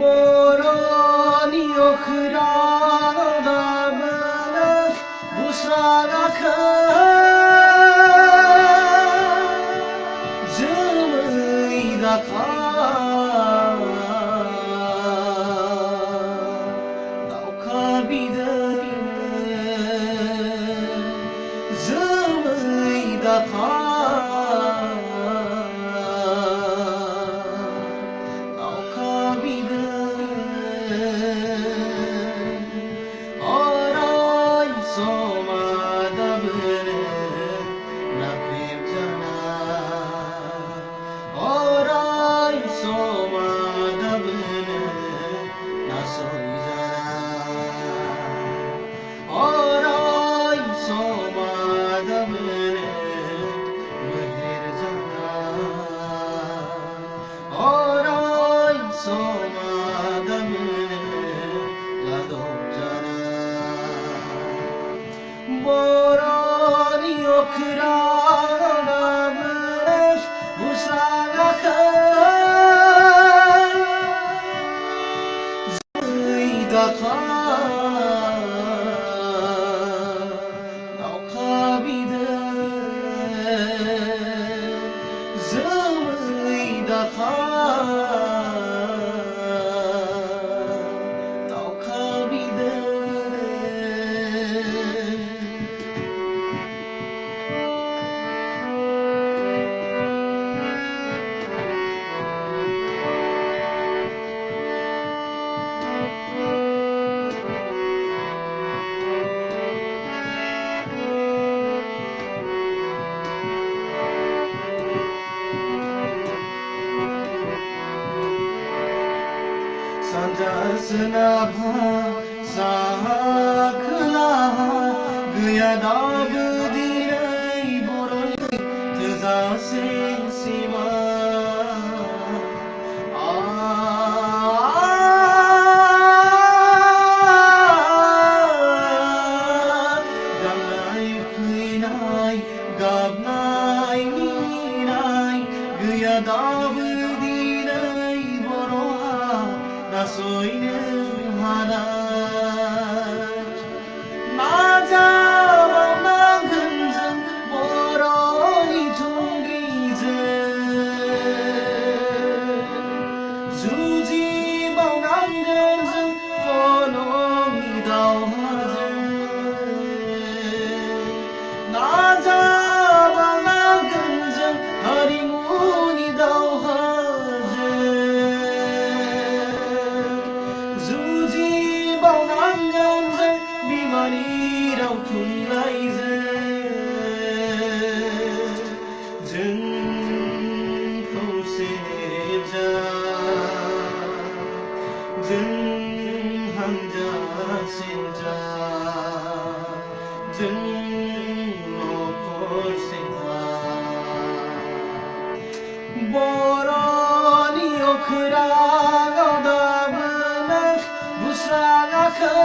Boroni okradamını busrakın Zımıyla kal Davkabidir Zımıyla kal Boroni okradamını busrakın Zıyda kal Davkabidir Zımıyda kal Davkabidir Sancasına sakla Gıyada bıdirey boray Tızasin sima Damlay kıynay Gabnay minay Gıyada bıdirey boray Nasoyne hanar Mazabana gınzın Boroni tungize Zuzi baunan gınzın Konomi dağhazı Nazabana gınzın Harimuni dağhazı Bimaniraw tunlayze जोंखौ सेबजा जों हानजा सेबजा जों न'खर सेबजा Boroni okradamını busrakın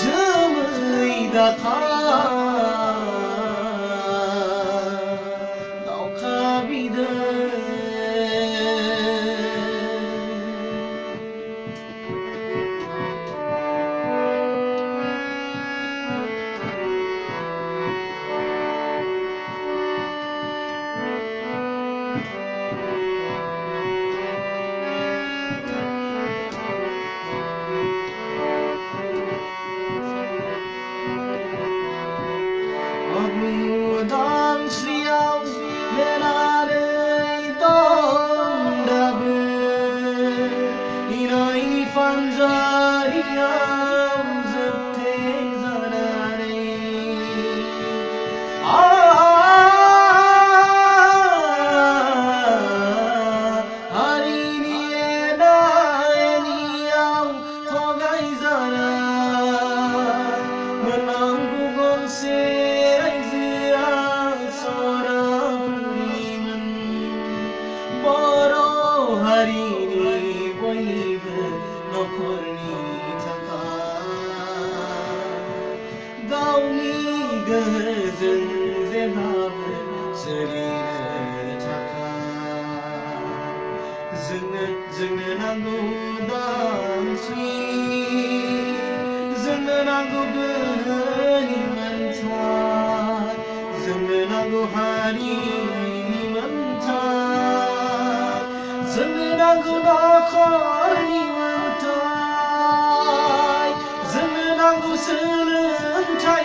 Zımıyla kal Davkabidir Abudan siyam menare dondabı İnayni fanzariyam zıtte zarare Harini enayam togay zara Menanggu gonsera गोजोन जेब्लाबो सोलिनो थाखाय जोंनो नांगौ उदांस्रि जोंनो नांगौ गोहोनि मोन्थाय जोंनो नांगौ हारिनि मोन्थाय जोंनो नांगौ नखरनि मोन्थाय जोंनो नांगौ सोलोंथाइ